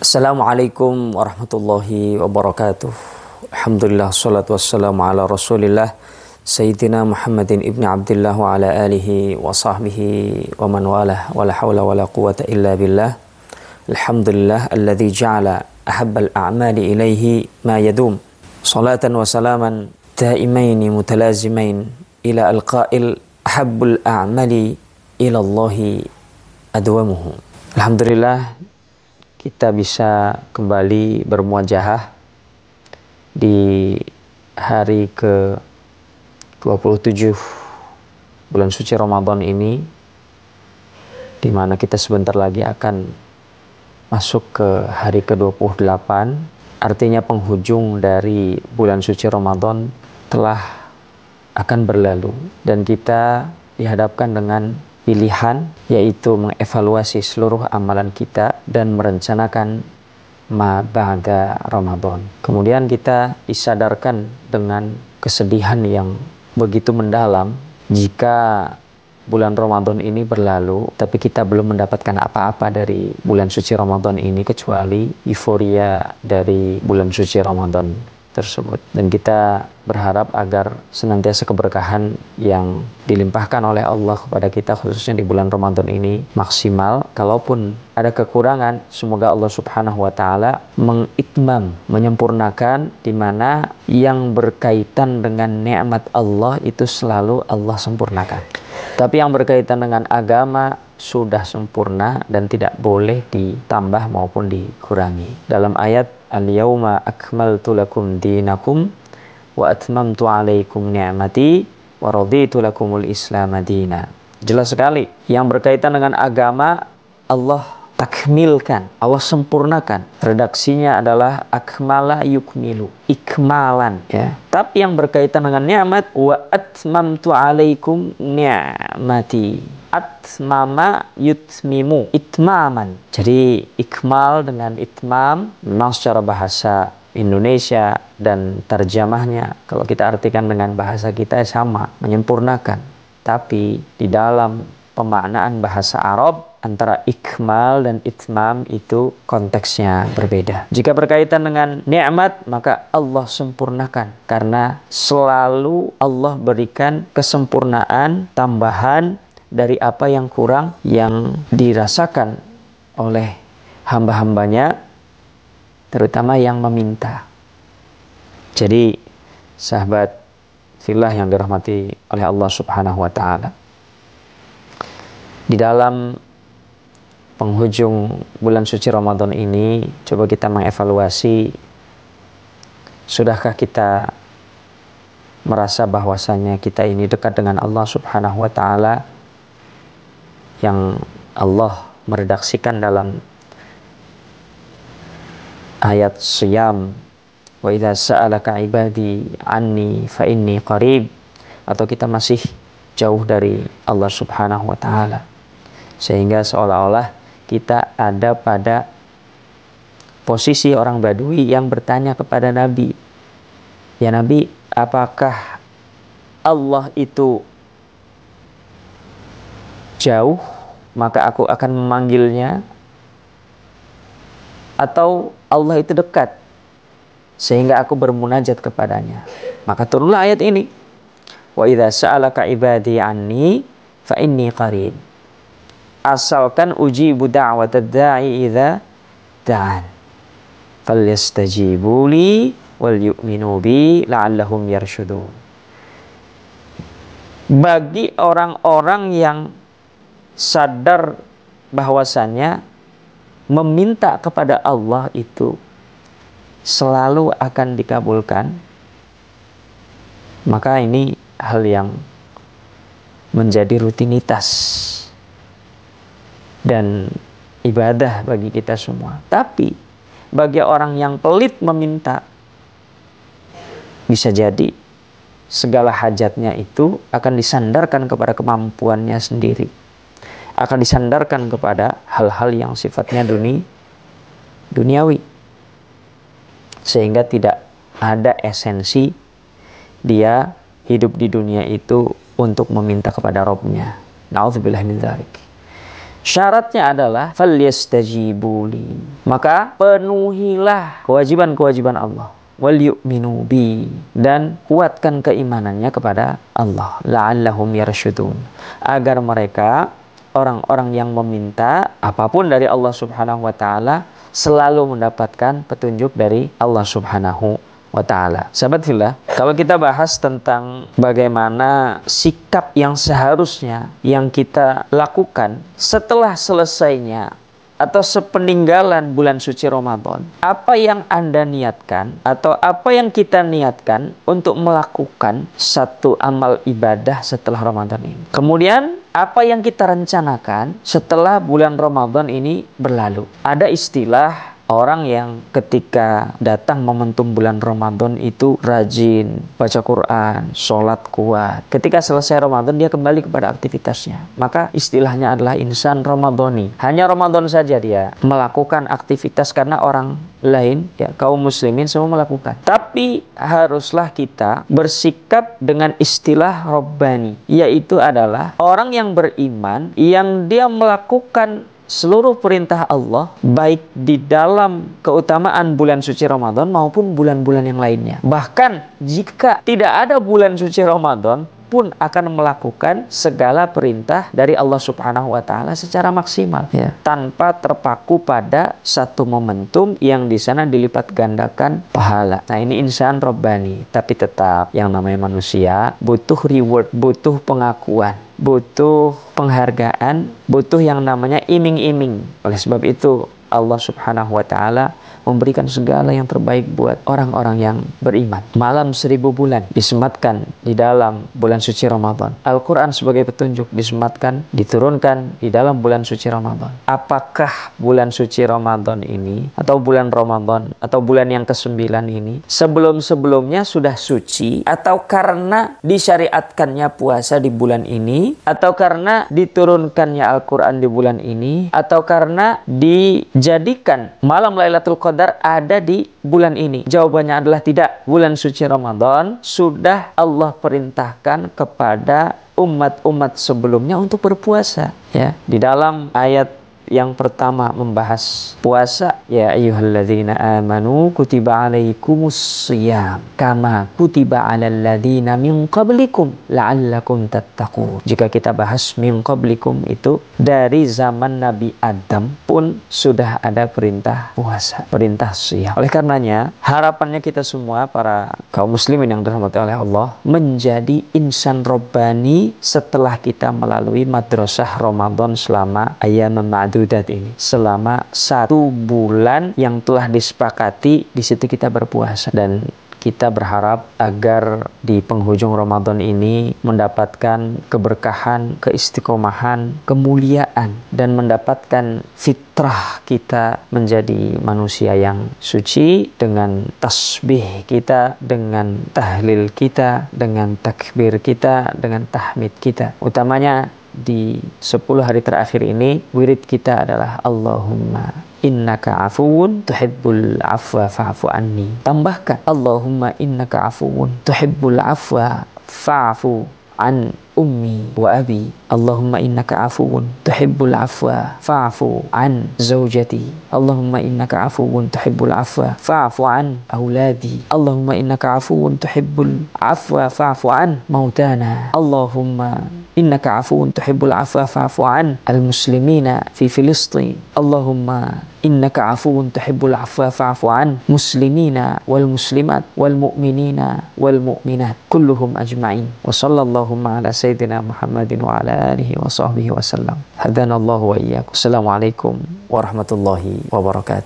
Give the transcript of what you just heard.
Assalamualaikum warahmatullahi wabarakatuh. Alhamdulillah, salatu wassalamu ala rasulillah Sayyidina Muhammadin ibni Abdullah wa ala alihi wa sahbihi wa man walah wa la hawla wa la quwata illa billah. Alhamdulillah alladhi ja'ala ahabbal a'mali ilaihi ma yadum. Salatan wa salaman daimaini mutalazimain ila alqa'il ahabbul a'mali ila Allahi adwamuhu. Alhamdulillah, kita bisa kembali bermuajahah di hari ke-27 bulan suci Ramadan ini, di mana kita sebentar lagi akan masuk ke hari ke-28. Artinya penghujung dari bulan suci Ramadan telah akan berlalu, dan kita dihadapkan dengan pilihan, yaitu mengevaluasi seluruh amalan kita dan merencanakan ma ba'da Ramadan. Kemudian kita disadarkan dengan kesedihan yang begitu mendalam jika bulan Ramadan ini berlalu tapi kita belum mendapatkan apa-apa dari bulan suci Ramadan ini kecuali euforia dari bulan suci Ramadan tersebut. Dan kita berharap agar senantiasa keberkahan yang dilimpahkan oleh Allah kepada kita khususnya di bulan Ramadan ini maksimal. Kalaupun ada kekurangan, semoga Allah Subhanahu wa taala mengitmam, menyempurnakan, di mana yang berkaitan dengan nikmat Allah itu selalu Allah sempurnakan. Tapi yang berkaitan dengan agama sudah sempurna dan tidak boleh ditambah maupun dikurangi. Dalam ayat Al-yawma akmaltu lakum dinakum wa atmamtu alaikum ni'mati wa raditu lakumul islam madina. Jelas sekali, yang berkaitan dengan agama Allah takmilkan, Allah sempurnakan. Redaksinya adalah akmala yukmilu, ikmalan, ya. Tapi yang berkaitan dengan nikmat, wa atmamtu alaikum ni'mati, atmama yutmimu, itmaman. Jadi ikmal dengan itmam memang secara bahasa Indonesia dan terjemahnya kalau kita artikan dengan bahasa kita sama, menyempurnakan. Tapi di dalam pemaknaan bahasa Arab antara ikmal dan itmam itu konteksnya berbeda. Jika berkaitan dengan nikmat, maka Allah sempurnakan, karena selalu Allah berikan kesempurnaan, tambahan dari apa yang kurang yang dirasakan oleh hamba-hambanya, terutama yang meminta. Jadi sahabat fillah yang dirahmati oleh Allah Subhanahu wa taala, di dalam penghujung bulan suci Ramadan ini coba kita mengevaluasi, sudahkah kita merasa bahwasanya kita ini dekat dengan Allah Subhanahu wa taala yang Allah meredaksikan dalam ayat Siyam, wa idza sa'alaka ibadi anni fa inni qarib, atau kita masih jauh dari Allah Subhanahu wa taala, sehingga seolah-olah kita ada pada posisi orang Badui yang bertanya kepada Nabi, ya Nabi, apakah Allah itu jauh maka aku akan memanggilnya, atau Allah itu dekat sehingga aku bermunajat kepadanya? Maka turunlah ayat ini, wa idza sa'alaka ibadi anni fa inni qarib, asalkan ujibu da'watad da'i idza da'an falyastajibu li wal yu'minu bi la'allahum yarshudun. Bagi orang-orang yang sadar bahwasannya meminta kepada Allah itu selalu akan dikabulkan, maka ini hal yang menjadi rutinitas dan ibadah bagi kita semua. Tapi bagi orang yang pelit meminta, bisa jadi segala hajatnya itu akan disandarkan kepada kemampuannya sendiri, akan disandarkan kepada hal-hal yang sifatnya duniawi, sehingga tidak ada esensi dia hidup di dunia itu untuk meminta kepada Rabb-Nya. Na'udzubillah min dzalik. Syaratnya adalah falyastajibu li. Maka penuhilah kewajiban-kewajiban Allah. Wal yu'minu bi, dan kuatkan keimanannya kepada Allah. La'allahum yarsyudun, agar mereka orang-orang yang meminta apapun dari Allah Subhanahu wa taala selalu mendapatkan petunjuk dari Allah Subhanahu wa ta'ala. Sahabat fillah, kalau kita bahas tentang bagaimana sikap yang seharusnya yang kita lakukan setelah selesainya atau sepeninggalan bulan suci Ramadan, apa yang Anda niatkan atau apa yang kita niatkan untuk melakukan satu amal ibadah setelah Ramadan ini. Kemudian apa yang kita rencanakan setelah bulan Ramadan ini berlalu. Ada istilah orang yang ketika datang momentum bulan Ramadan itu rajin baca Quran, sholat kuat. Ketika selesai Ramadan dia kembali kepada aktivitasnya. Maka istilahnya adalah insan Ramadhani. Hanya Ramadan saja dia melakukan aktivitas karena orang lain, ya kaum muslimin semua melakukan. Tapi haruslah kita bersikap dengan istilah Rabbani, yaitu adalah orang yang beriman yang dia melakukan seluruh perintah Allah, baik di dalam keutamaan bulan suci Ramadan maupun bulan-bulan yang lainnya. Bahkan jika tidak ada bulan suci Ramadan pun akan melakukan segala perintah dari Allah Subhanahu wa taala secara maksimal, ya, tanpa terpaku pada satu momentum yang di sana dilipat gandakan pahala. Nah, ini insan Rabbani, tapi tetap yang namanya manusia butuh reward, butuh pengakuan, butuh penghargaan, butuh yang namanya iming-iming. Oleh sebab itu Allah Subhanahu wa taala memberikan segala yang terbaik buat orang-orang yang beriman. Malam 1000 bulan disematkan di dalam bulan suci Ramadan. Al-Quran sebagai petunjuk disematkan, diturunkan di dalam bulan suci Ramadan. Apakah bulan suci Ramadan ini atau bulan Ramadan atau bulan yang ke-9 ini sebelum-sebelumnya sudah suci, atau karena disyariatkannya puasa di bulan ini, atau karena diturunkannya Al-Quran di bulan ini, atau karena dijadikan malam Lailatul Qadar ada di bulan ini? Jawabannya adalah tidak. Bulan suci Ramadan sudah Allah perintahkan kepada umat-umat sebelumnya untuk berpuasa, ya. Di dalam ayat yang pertama membahas puasa, ya ayyuhalladzina amanu kutiba alaikumus shiyam kama kutiba alal ladzina min qablikum la'allakum tattaqun. Jika kita bahas min qablikum itu dari zaman Nabi Adam pun sudah ada perintah puasa, perintah shiyam. Oleh karenanya harapannya kita semua para kaum muslimin yang dirahmati oleh Allah menjadi insan Rabbani setelah kita melalui madrasah Ramadan selama ayyam ma'dudat ini, selama 1 bulan yang telah disepakati. Di situ kita berpuasa, dan kita berharap agar di penghujung Ramadan ini mendapatkan keberkahan, keistiqomahan, kemuliaan, dan mendapatkan fitrah kita menjadi manusia yang suci dengan tasbih kita, dengan tahlil kita, dengan takbir kita, dengan tahmid kita. Utamanya di 10 hari terakhir ini, wirid kita adalah Allahumma innaka afuwun tuhibbul afwa fa'fu anni. Tambahkan Allahumma innaka afuwun tuhibbul afwa fa'fu an ummi wa abi. Allahumma innaka afuwun tuhibbul afwa fa'fu an zawjati. Allahumma innaka afuwun tuhibbul afwa fa'fu an auladi. Allahumma innaka afuwun tuhibbul afwa fa'fu an mautana. Allahumma innaka afuwun tuhibbul afwa fa'fu an al-muslimina fi Filistin. Allahumma innaka afuwun tuhibbul afwa fa'fu an muslimina wal muslimat wal mu'minina wal mu'minat kulluhum ajma'in. Wa sallallahu ala sayyidina Muhammadin wa ala alihi wa sahbihi wa sallam. Hadanallahu wa iyyakum. Assalamualaikum warahmatullahi wabarakatuh.